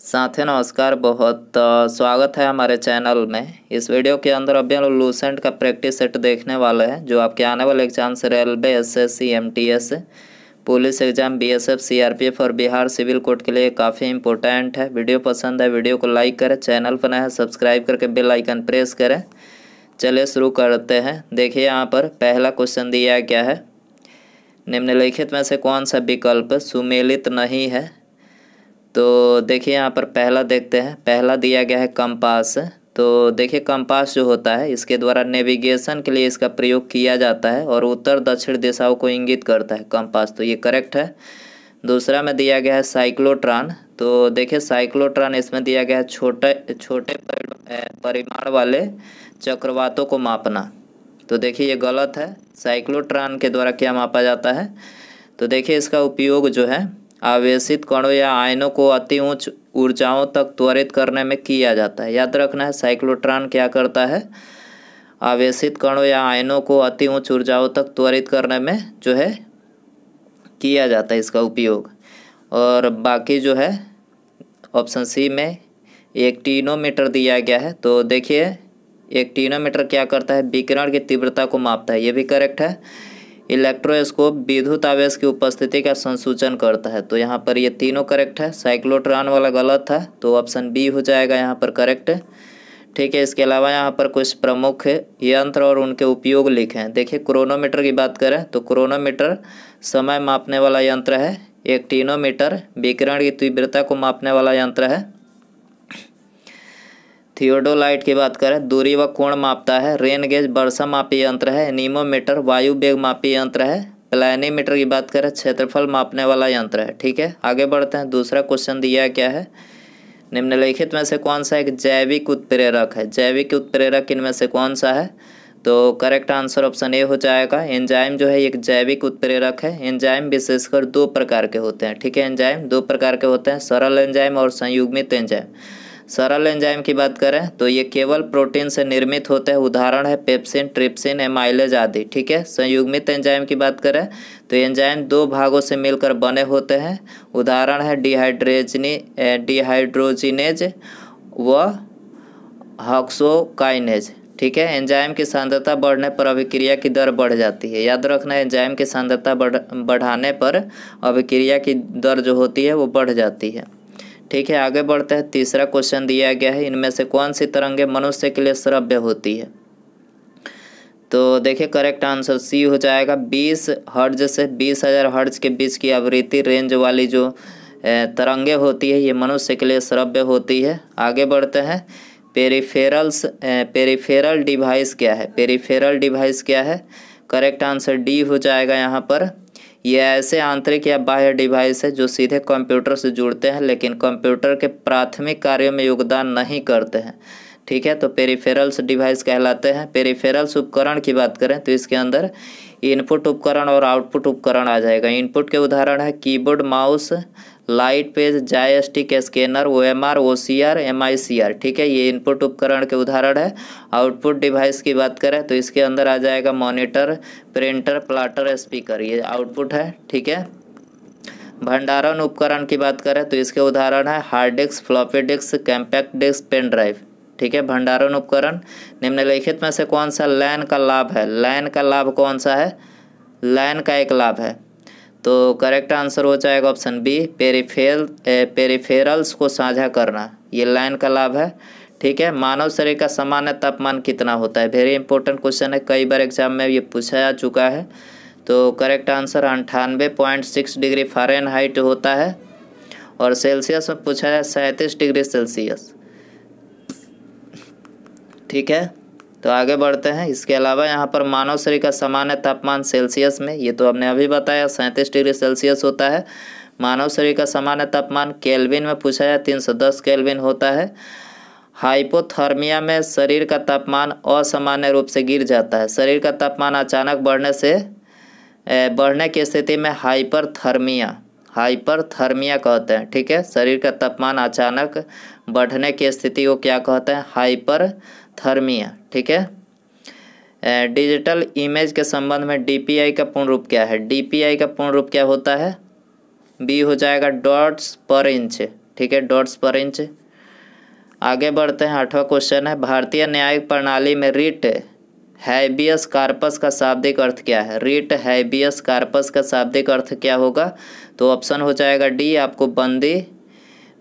साथियों नमस्कार। बहुत स्वागत है हमारे चैनल में। इस वीडियो के अंदर अभी हम लोग लूसेंट का प्रैक्टिस सेट देखने वाले हैं जो आपके आने वाले एग्जाम से railway, SSC, MTS, police exam, BSF, CRPF और बिहार सिविल कोर्ट के लिए काफ़ी इंपॉर्टेंट है। वीडियो पसंद है वीडियो को लाइक करें, चैनल पर नया है सब्सक्राइब करके बेल आइकन प्रेस करें। चलिए शुरू करते हैं। देखिए यहाँ पर पहला क्वेश्चन दिया गया है, निम्नलिखित में से कौन सा विकल्प सुमेलित नहीं है। तो देखिए यहाँ पर पहला देखते हैं। पहला दिया गया है कंपास। तो देखिए कंपास जो होता है इसके द्वारा नेविगेशन के लिए इसका प्रयोग किया जाता है और उत्तर दक्षिण दिशाओं को इंगित करता है कंपास, तो ये करेक्ट है। दूसरा में दिया गया है साइक्लोट्रॉन। तो देखिए साइक्लोट्रॉन इसमें दिया गया है छोटे छोटे परिमाण वाले चक्रवातों को मापना। तो देखिए ये गलत है। साइक्लोट्रॉन के द्वारा क्या मापा जाता है, तो देखिए इसका उपयोग जो है आवेशित कणों या आयनों को अति उच्च ऊर्जाओं तक त्वरित करने में किया जाता है। याद रखना है साइक्लोट्रॉन क्या करता है, आवेशित कणों या आयनों को अति उच्च ऊर्जाओं तक त्वरित करने में जो है किया जाता है इसका उपयोग। और बाकी जो है ऑप्शन सी में एक्टिनोमीटर दिया गया है। तो देखिए एक्टिनोमीटर क्या करता है, विकिरण की तीव्रता को मापता है, ये भी करेक्ट है। इलेक्ट्रोस्कोप विद्युत आवेश की उपस्थिति का संसूचन करता है। तो यहाँ पर ये तीनों करेक्ट है। साइक्लोट्रॉन वाला गलत था तो ऑप्शन बी हो जाएगा यहाँ पर करेक्ट। ठीक है, इसके अलावा यहाँ पर कुछ प्रमुख यंत्र और उनके उपयोग लिखे हैं। देखिए क्रोनोमीटर की बात करें तो क्रोनोमीटर समय मापने वाला यंत्र है। एक्टिनोमीटर विकिरण की तीव्रता को मापने वाला यंत्र है। थियोडोलाइट की बात करें दूरी व कोण मापता है। रेन गेज वर्षा मापी यंत्र है। एनीमोमीटर वायु वेग मापी यंत्र है। प्लैनीमीटर की बात करें क्षेत्रफल मापने वाला यंत्र है। ठीक है, आगे बढ़ते हैं। दूसरा क्वेश्चन दिया क्या है, निम्नलिखित में से कौन सा एक जैविक उत्प्रेरक है। जैविक उत्प्रेरक इनमें से कौन सा है, तो करेक्ट आंसर ऑप्शन ए हो जाएगा। एंजाइम जो है एक जैविक उत्प्रेरक है। एंजाइम विशेषकर दो प्रकार के होते हैं। ठीक है, एंजाइम दो प्रकार के होते हैं, सरल एंजाइम और संयुग्मित एंजाइम। सरल एंजाइम की बात करें तो ये केवल प्रोटीन से निर्मित होते हैं, उदाहरण है पेप्सिन, ट्रिप्सिन, एमाइलेज आदि। ठीक है, संयुग्मित एंजाइम की बात करें तो एंजाइम दो भागों से मिलकर बने होते हैं, उदाहरण है डिहाइड्रोजिनेज व हेक्सोकाइनेज। ठीक है, एंजाइम की सांद्रता बढ़ने पर अभिक्रिया की दर बढ़ जाती है। याद रखना है एंजाइम की सांद्रता बढ़ाने पर अभिक्रिया की दर जो होती है वो बढ़ जाती है। ठीक है, आगे बढ़ते हैं। तीसरा क्वेश्चन दिया गया है, इनमें से कौन सी तरंगें मनुष्य के लिए श्रव्य होती है। तो देखिए करेक्ट आंसर सी हो जाएगा। 20 हर्ट्ज से 20,000 हर्ट्ज के बीच की आवृत्ति रेंज वाली जो तरंगें होती है ये मनुष्य के लिए श्रव्य होती है। आगे बढ़ते हैं। पेरिफेरल डिवाइस क्या है। पेरिफेरल डिवाइस क्या है, करेक्ट आंसर डी हो जाएगा यहाँ पर। ये ऐसे आंतरिक या बाह्य डिवाइस है जो सीधे कंप्यूटर से जुड़ते हैं लेकिन कंप्यूटर के प्राथमिक कार्यों में योगदान नहीं करते हैं। ठीक है, तो पेरिफेरल्स डिवाइस कहलाते हैं। पेरिफेरल्स उपकरण की बात करें तो इसके अंदर इनपुट उपकरण और आउटपुट उपकरण आ जाएगा। इनपुट के उदाहरण है keyboard, mouse, light page, joystick, scanner, OMR, OCR, MICR. ठीक है, ये इनपुट उपकरण के उदाहरण है। आउटपुट डिवाइस की बात करें तो इसके अंदर आ जाएगा मॉनिटर, प्रिंटर, प्लॉटर, स्पीकर, ये आउटपुट है। ठीक है, भंडारण उपकरण की बात करें तो इसके उदाहरण है hard disk, floppy disk, compact disk, pen drive. ठीक है, भंडारण उपकरण। निम्नलिखित में से कौन सा लैन का लाभ है। लैन का लाभ कौन सा है, लैन का एक लाभ है। तो करेक्ट आंसर हो जाएगा ऑप्शन बी, पेरिफेरल्स को साझा करना, ये लैन का लाभ है। ठीक है, मानव शरीर का सामान्य तापमान कितना होता है। वेरी इंपॉर्टेंट क्वेश्चन है, कई बार एग्जाम में ये पूछा जा चुका है। तो करेक्ट आंसर 98.6 डिग्री फ़ारेनहाइट होता है और सेल्सियस में पूछा है 37 डिग्री सेल्सियस। ठीक है, तो आगे बढ़ते हैं। इसके अलावा यहाँ पर मानव शरीर का सामान्य तापमान सेल्सियस में, ये तो हमने अभी बताया 37 डिग्री सेल्सियस होता है। मानव शरीर का सामान्य तापमान केल्विन में पूछा है 310 केल्विन होता है। हाइपोथर्मिया में शरीर का तापमान असामान्य रूप से गिर जाता है। शरीर का तापमान अचानक बढ़ने की स्थिति में हाइपरथर्मिया कहते हैं। ठीक है, शरीर का तापमान अचानक बढ़ने की स्थिति को क्या कहते हैं, हाइपरथर्मिया। ठीक है, डिजिटल इमेज के संबंध में डीपीआई का पूर्ण रूप क्या है। डीपीआई का पूर्ण रूप क्या होता है, बी हो जाएगा डॉट्स पर इंच। ठीक है, डॉट्स पर इंच। आगे बढ़ते हैं, 8वां क्वेश्चन है, भारतीय न्यायिक प्रणाली में रिट हैबियस कार्पस का शाब्दिक अर्थ क्या है? रिट हैबियस कार्पस का शाब्दिक अर्थ क्या होगा? तो ऑप्शन हो जाएगा डी, आपको बंदी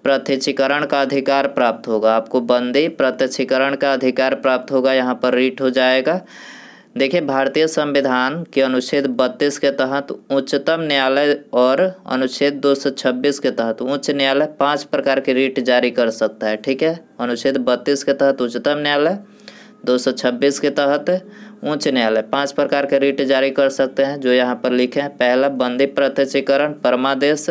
प्रत्यक्षीकरण का अधिकार प्राप्त होगा। आपको बंदी प्रत्यक्षीकरण का अधिकार प्राप्त होगा, यहाँ पर रिट हो जाएगा। देखिए, भारतीय संविधान के अनुच्छेद 32 के तहत उच्चतम न्यायालय और अनुच्छेद 226 के तहत उच्च न्यायालय 5 प्रकार के रिट जारी कर सकता है। ठीक है, अनुच्छेद 32 के तहत उच्चतम न्यायालय, 226 के तहत उच्च न्यायालय 5 प्रकार के रिट जारी कर सकते हैं, जो यहाँ पर लिखे हैं। पहला बंदी प्रत्यक्षीकरण, परमादेश।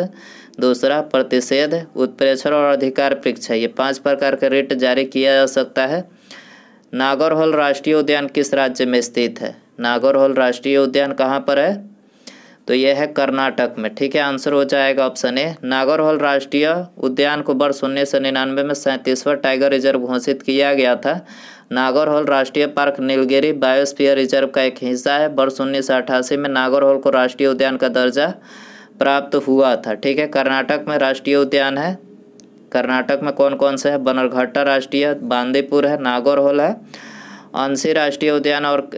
दूसरा प्रतिषेध, उत्प्रेक्षण और अधिकार परीक्षा। ये 5 प्रकार के रिट जारी किया जा सकता है। नागौरहोल राष्ट्रीय उद्यान किस राज्य में स्थित है? नागौरहोल राष्ट्रीय उद्यान कहाँ पर है? तो यह है कर्नाटक में। ठीक है, आंसर हो जाएगा ऑप्शन ए। नागौरहोल राष्ट्रीय उद्यान को वर्ष 1999 में 37वां टाइगर रिजर्व घोषित किया गया था। नागौरहोल राष्ट्रीय पार्क नीलगिरी बायोस्फीयर रिजर्व का एक हिस्सा है। वर्ष 1988 में नागौरहोल को राष्ट्रीय उद्यान का दर्जा प्राप्त हुआ था। ठीक है, कर्नाटक में राष्ट्रीय उद्यान है। कर्नाटक में कौन कौन से है? बनरघट्टा राष्ट्रीय, बांदीपुर है, नागौरहोल है, अंशी राष्ट्रीय उद्यान और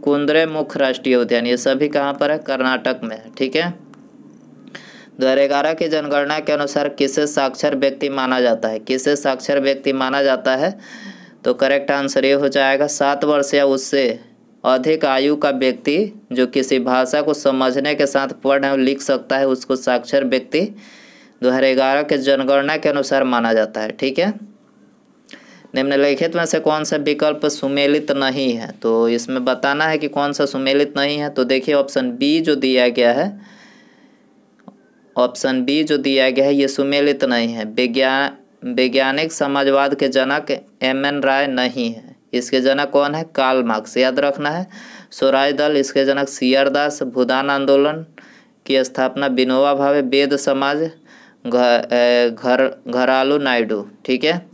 कुद्रेमुख राष्ट्रीय उद्यान। ये सभी कहाँ पर है? कर्नाटक में है। ठीक है, 2011 की जनगणना के अनुसार किसे साक्षर व्यक्ति माना जाता है? किसे साक्षर व्यक्ति माना जाता है? तो करेक्ट आंसर ये हो जाएगा 7 वर्ष या उससे अधिक आयु का व्यक्ति जो किसी भाषा को समझने के साथ पढ़ और लिख सकता है, उसको साक्षर व्यक्ति 2011 के जनगणना के अनुसार माना जाता है। ठीक है, निम्नलिखित में से कौन सा विकल्प सुमेलित नहीं है? तो इसमें बताना है कि कौन सा सुमेलित नहीं है। तो देखिए, ऑप्शन बी जो दिया गया है, ऑप्शन बी जो दिया गया है ये सुमेलित नहीं है। वैज्ञानिक समाजवाद के जनक एम.एन. राय नहीं है। इसके जनक कौन है? कार्ल मार्क्स, याद रखना है। स्वराज दल, इसके जनक सी.आर. दास। भूदान आंदोलन की स्थापना विनोबा भावे। वेद समाज घरालू नायडू। ठीक है,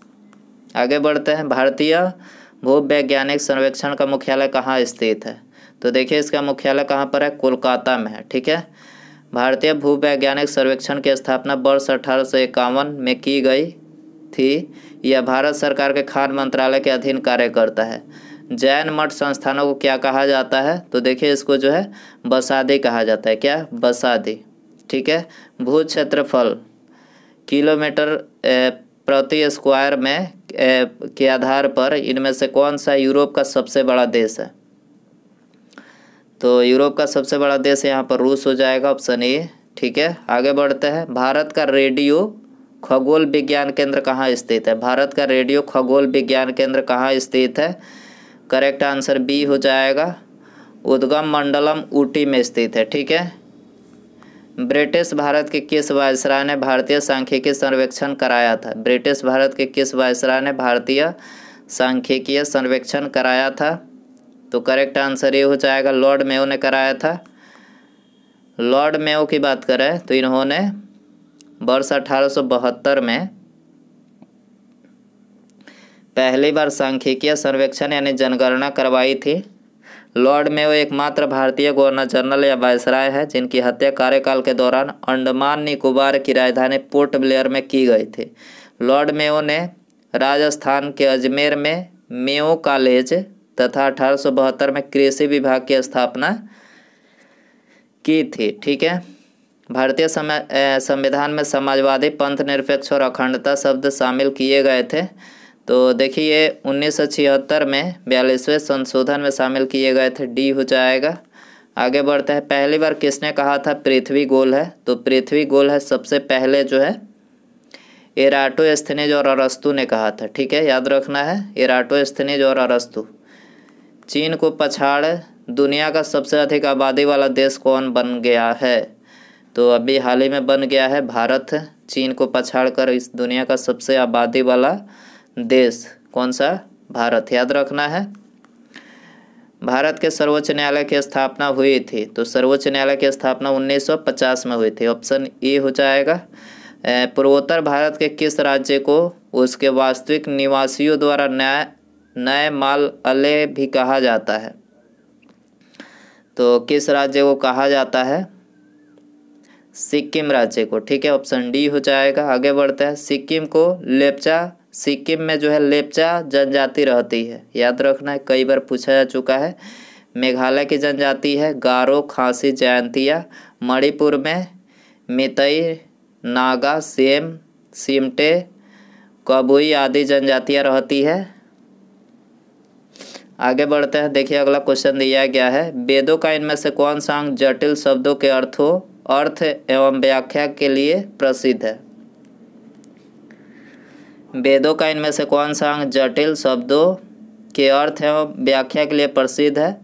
आगे बढ़ते हैं। भारतीय भूवैज्ञानिक सर्वेक्षण का मुख्यालय कहाँ स्थित है? तो देखिए, इसका मुख्यालय कहाँ पर है? कोलकाता में है। ठीक है, भारतीय भूवैज्ञानिक सर्वेक्षण की स्थापना वर्ष 1851 में की गई थी। यह भारत सरकार के खान मंत्रालय के अधीन कार्य करता है। जैन मठ संस्थानों को क्या कहा जाता है? तो देखिए, इसको जो है बसादी कहा जाता है। क्या? बसादी। ठीक है, भू क्षेत्रफल किलोमीटर प्रति स्क्वायर में के आधार पर इनमें से कौन सा यूरोप का सबसे बड़ा देश है? तो यूरोप का सबसे बड़ा देश यहाँ पर रूस हो जाएगा, ऑप्शन ए। ठीक है, आगे बढ़ते हैं। भारत का रेडियो खगोल विज्ञान केंद्र कहाँ स्थित है? भारत का रेडियो खगोल विज्ञान केंद्र कहाँ स्थित है? करेक्ट आंसर बी हो जाएगा, उद्गम मंडलम ऊटी में स्थित है। ठीक है, ब्रिटिश भारत के किस वायसराय ने भारतीय सांख्यिकी सर्वेक्षण कराया था? ब्रिटिश भारत के किस वायसराय ने भारतीय सांख्यिकीय सर्वेक्षण कराया था? तो करेक्ट आंसर ये हो जाएगा, लॉर्ड मेयो ने कराया था। लॉर्ड मेयो की बात करें तो इन्होंने वर्ष 1872 में पहली बार सांख्यिकीय सर्वेक्षण यानी जनगणना करवाई थी। लॉर्ड मेयो एकमात्र भारतीय गवर्नर जनरल या वायसराय है जिनकी हत्या कार्यकाल के दौरान अंडमान निकोबार की राजधानी पोर्ट ब्लेयर में की गई थी। लॉर्ड मेयो ने राजस्थान के अजमेर में मेयो कॉलेज तथा 1872 में कृषि विभाग की स्थापना की थी। ठीक है, भारतीय संविधान में समाजवादी, पंथ निरपेक्ष और अखंडता शब्द शामिल किए गए थे। तो देखिए, 1976 में 42वें संशोधन में शामिल किए गए थे। डी हो जाएगा। आगे बढ़ते हैं। पहली बार किसने कहा था पृथ्वी गोल है? तो पृथ्वी गोल है सबसे पहले जो है एराटोस्थेनीज और अरस्तु ने कहा था। ठीक है, याद रखना है, एराटोस्थेनीज और अरस्तु। चीन को पछाड़ दुनिया का सबसे अधिक आबादी वाला देश कौन बन गया है? तो अभी हाल ही में बन गया है भारत। चीन को पछाड़ कर इस दुनिया का सबसे आबादी वाला देश कौन सा? भारत, याद रखना है। भारत के सर्वोच्च न्यायालय की स्थापना हुई थी? तो सर्वोच्च न्यायालय की स्थापना 1950 में हुई थी, ऑप्शन ए हो जाएगा। पूर्वोत्तर भारत के किस राज्य को उसके वास्तविक निवासियों द्वारा नए माल अले भी कहा जाता है? तो किस राज्य को कहा जाता है सिक्किम राज्य को, ठीक है, ऑप्शन डी हो जाएगा। आगे बढ़ते हैं, सिक्किम को लेप्चा, सिक्किम में जो है लेप्चा जनजाति रहती है, याद रखना है, कई बार पूछा जा चुका है। मेघालय की जनजाति है गारो, खासी, जयंतिया। मणिपुर में मितई, नागा, सेम, सिमटे, कबुई आदि जनजातियां रहती है। आगे बढ़ते हैं, देखिए अगला क्वेश्चन दिया गया है, वेदों का इनमें से कौन सा अंग जटिल शब्दों के अर्थ एवं व्याख्या के लिए प्रसिद्ध है। वेदों का इनमें से कौन सा अंग जटिल शब्दों के अर्थ एवं व्याख्या के लिए प्रसिद्ध है।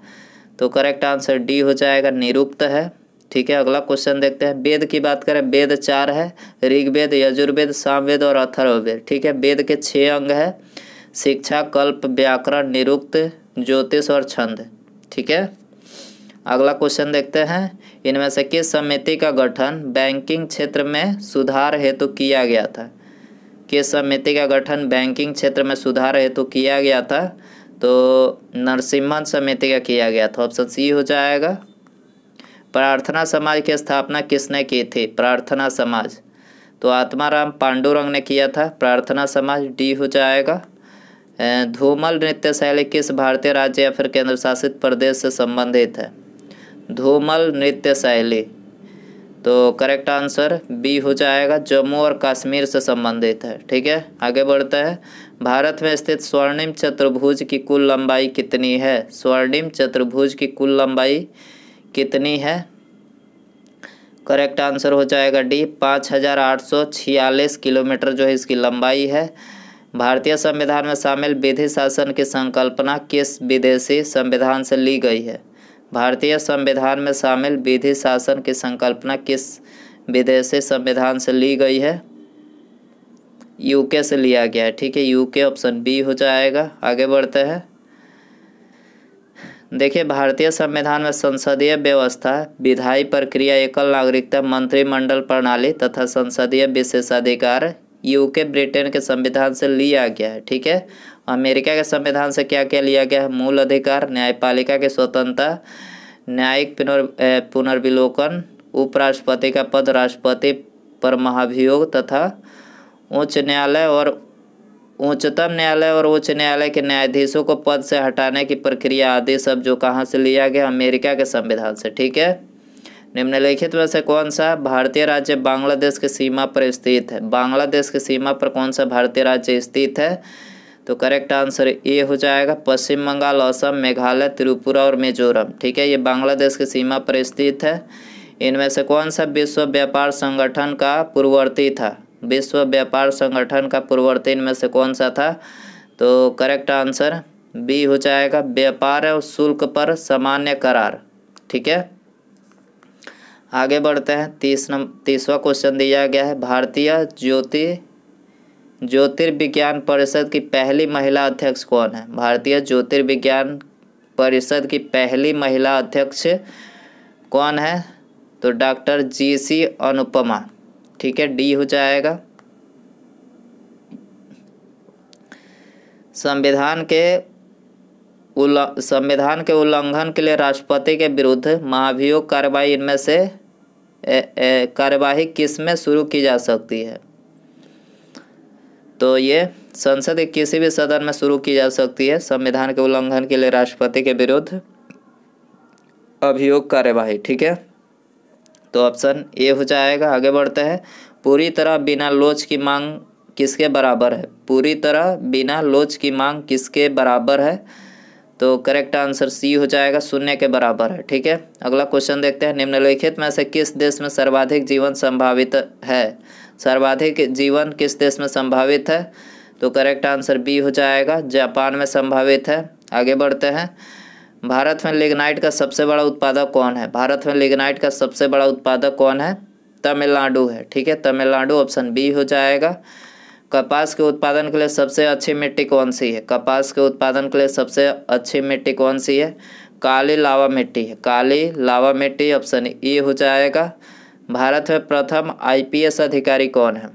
तो करेक्ट आंसर डी हो जाएगा, निरुक्त है। ठीक है, अगला क्वेश्चन देखते हैं, वेद की बात करें, वेद 4 है, ऋग्वेद, यजुर्वेद, सामवेद और अथर्ववेद। ठीक है, वेद के 6 अंग है, शिक्षा, कल्प, व्याकरण, निरुक्त, ज्योतिष और छंद। ठीक है, अगला क्वेश्चन देखते हैं, इनमें से किस समिति का गठन बैंकिंग क्षेत्र में सुधार हेतु किया गया था। किस समिति का गठन बैंकिंग क्षेत्र में सुधार हेतु किया गया था। तो नरसिम्हन समिति का किया गया था, ऑप्शन सी हो जाएगा। प्रार्थना समाज की स्थापना किसने की थी। प्रार्थना समाज, तो आत्माराम पांडुरंग ने किया था प्रार्थना समाज, डी हो जाएगा। धूमल नृत्य शैली किस भारतीय राज्य या फिर केंद्र शासित प्रदेश से संबंधित है। धूमल नृत्य शैली, तो करेक्ट आंसर बी हो जाएगा, जम्मू और कश्मीर से संबंधित है। ठीक है, आगे बढ़ते हैं, भारत में स्थित स्वर्णिम चतुर्भुज की कुल लंबाई कितनी है। स्वर्णिम चतुर्भुज की कुल लंबाई कितनी है। करेक्ट आंसर हो जाएगा डी, 5846 किलोमीटर जो है इसकी लंबाई है। भारतीय संविधान में शामिल विधि शासन की संकल्पना किस विदेशी संविधान से ली गई है। भारतीय संविधान में शामिल विधि शासन की संकल्पना किस विदेशी संविधान से ली गई है। यूके से लिया गया है। ठीक है, यूके, ऑप्शन बी हो जाएगा। आगे बढ़ते हैं, देखिए भारतीय संविधान में संसदीय व्यवस्था, विधायी प्रक्रिया, एकल नागरिकता, मंत्रिमंडल प्रणाली तथा संसदीय विशेषाधिकार यूके ब्रिटेन के संविधान से लिया गया है। ठीक है, अमेरिका के संविधान से क्या क्या लिया गया है। मूल अधिकार, न्यायपालिका की स्वतंत्रता, न्यायिक पुनर्विलोकन, उपराष्ट्रपति का पद, राष्ट्रपति पर महाभियोग तथा उच्चतम न्यायालय और उच्च न्यायालय के न्यायाधीशों को पद से हटाने की प्रक्रिया आदि सब जो कहाँ से लिया गया, अमेरिका के संविधान से। ठीक है, निम्नलिखित में से कौन सा भारतीय राज्य बांग्लादेश की सीमा पर स्थित है। बांग्लादेश की सीमा पर कौन सा भारतीय राज्य स्थित है। तो करेक्ट आंसर ए हो जाएगा, पश्चिम बंगाल, असम, मेघालय, त्रिपुरा और मिजोरम। ठीक है, ये बांग्लादेश की सीमा पर स्थित है। इनमें से कौन सा विश्व व्यापार संगठन का पूर्ववर्ती था। विश्व व्यापार संगठन का पूर्ववर्ती इनमें से कौन सा था। तो करेक्ट आंसर बी हो जाएगा, व्यापार और शुल्क पर सामान्य करार। ठीक है, आगे बढ़ते हैं, 30वां क्वेश्चन दिया गया है, भारतीय ज्योतिर्विज्ञान परिषद की पहली महिला अध्यक्ष कौन है। भारतीय ज्योतिर्विज्ञान परिषद की पहली महिला अध्यक्ष कौन है। तो डॉक्टर GC अनुपमा। ठीक है, डी हो जाएगा। संविधान के उल्लंघन के लिए राष्ट्रपति के विरुद्ध महाभियोग कार्रवाई इनमें से कार्यवाही किस में शुरू की जा सकती है। तो ये संसद के किसी भी सदन में शुरू की जा सकती है संविधान के उल्लंघन के लिए राष्ट्रपति के विरुद्ध अभियोग कार्यवाही। ठीक है, तो ऑप्शन ए हो जाएगा। आगे बढ़ते हैं, पूरी तरह बिना लोच की मांग किसके बराबर है। पूरी तरह बिना लोच की मांग किसके बराबर है। तो करेक्ट आंसर सी हो जाएगा, 0 के बराबर है। ठीक है, अगला क्वेश्चन देखते हैं, निम्नलिखित में से किस देश में सर्वाधिक जीवन संभावित है। सर्वाधिक जीवन किस देश में संभावित है। तो करेक्ट आंसर बी हो जाएगा, जापान में संभावित है। आगे बढ़ते हैं, भारत में लिग्नाइट का सबसे बड़ा उत्पादक कौन है। भारत में लिग्नाइट का सबसे बड़ा उत्पादक कौन है। तमिलनाडु है। ठीक है, तमिलनाडु, ऑप्शन बी हो जाएगा। कपास के उत्पादन के लिए सबसे अच्छी मिट्टी कौन सी है। कपास के उत्पादन के लिए सबसे अच्छी मिट्टी कौन सी है। काली लावा मिट्टी है। काली लावा मिट्टी, ऑप्शन ई हो जाएगा। भारत में प्रथम IPS अधिकारी कौन है।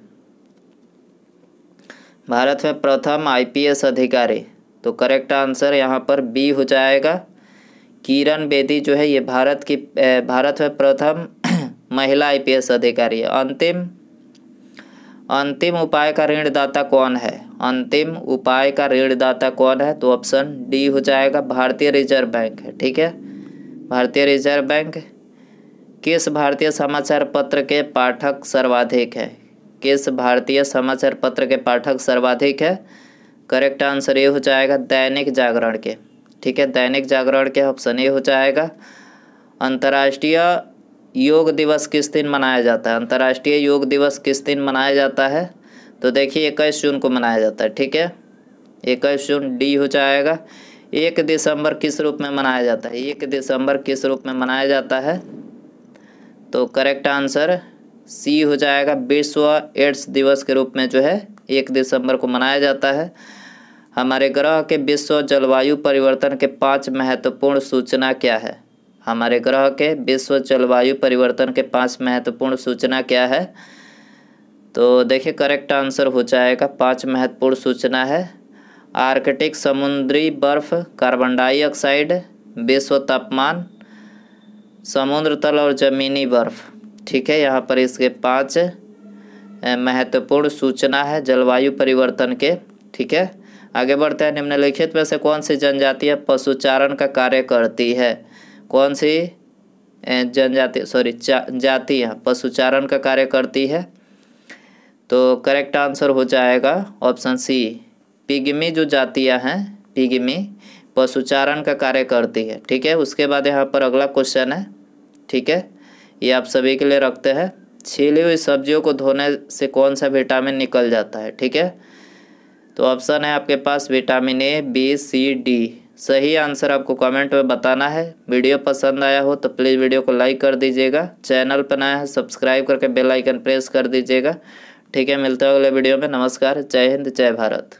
भारत में प्रथम IPS अधिकारी, तो करेक्ट आंसर यहाँ पर बी हो जाएगा, किरण बेदी जो है ये भारत में प्रथम महिला IPS अधिकारी है। अंतिम उपाय का ऋणदाता कौन है? अंतिम उपाय का ऋणदाता कौन है? तो ऑप्शन डी हो जाएगा, भारतीय रिजर्व बैंक है। ठीक है, भारतीय रिजर्व बैंक। किस भारतीय समाचार पत्र के पाठक सर्वाधिक है? किस भारतीय समाचार पत्र के पाठक सर्वाधिक है? करेक्ट आंसर ये हो जाएगा दैनिक जागरण के। ठीक है, दैनिक जागरण के ऑप्शन ए हो जाएगा। अंतर्राष्ट्रीय योग दिवस किस दिन मनाया जाता है? अंतर्राष्ट्रीय योग दिवस किस दिन मनाया जाता है? तो देखिए 21 जून को मनाया जाता है। ठीक है, 21 जून डी हो जाएगा। 1 दिसंबर किस रूप में मनाया जाता है? 1 दिसंबर किस रूप में मनाया जाता है? तो करेक्ट आंसर सी हो जाएगा, विश्व एड्स दिवस के रूप में जो है 1 दिसंबर को मनाया जाता है। हमारे ग्रह के विश्व जलवायु परिवर्तन के 5 महत्वपूर्ण सूचना क्या है? हमारे ग्रह के विश्व जलवायु परिवर्तन के 5 महत्वपूर्ण सूचना क्या है? तो देखिए करेक्ट आंसर हो जाएगा 5 महत्वपूर्ण सूचना है। आर्कटिक समुद्री बर्फ, कार्बन डाइऑक्साइड, विश्व तापमान, समुद्र तल और ज़मीनी बर्फ। ठीक है, यहाँ पर इसके 5 महत्वपूर्ण सूचना है जलवायु परिवर्तन के। ठीक है, आगे बढ़ते हैं। निम्नलिखित में से कौन सी जनजातियाँ पशुचारण का कार्य करती है? कौन सी जातियाँ पशुचारण का कार्य करती है? तो करेक्ट आंसर हो जाएगा ऑप्शन सी, पिग्मी जो जातियाँ हैं, पिग्मी पशुचारण का कार्य करती है। ठीक है, उसके बाद यहाँ पर अगला क्वेश्चन है। ठीक है, ये आप सभी के लिए रखते हैं। छीली हुई सब्जियों को धोने से कौन सा विटामिन निकल जाता है? ठीक है, तो ऑप्शन है आपके पास vitamin A, B, C, D. सही आंसर आपको कमेंट में बताना है। वीडियो पसंद आया हो तो प्लीज़ वीडियो को लाइक कर दीजिएगा। चैनल पर नया है सब्सक्राइब करके बेल आइकन प्रेस कर दीजिएगा। ठीक है, मिलते हैं अगले वीडियो में। नमस्कार, जय हिंद, जय भारत।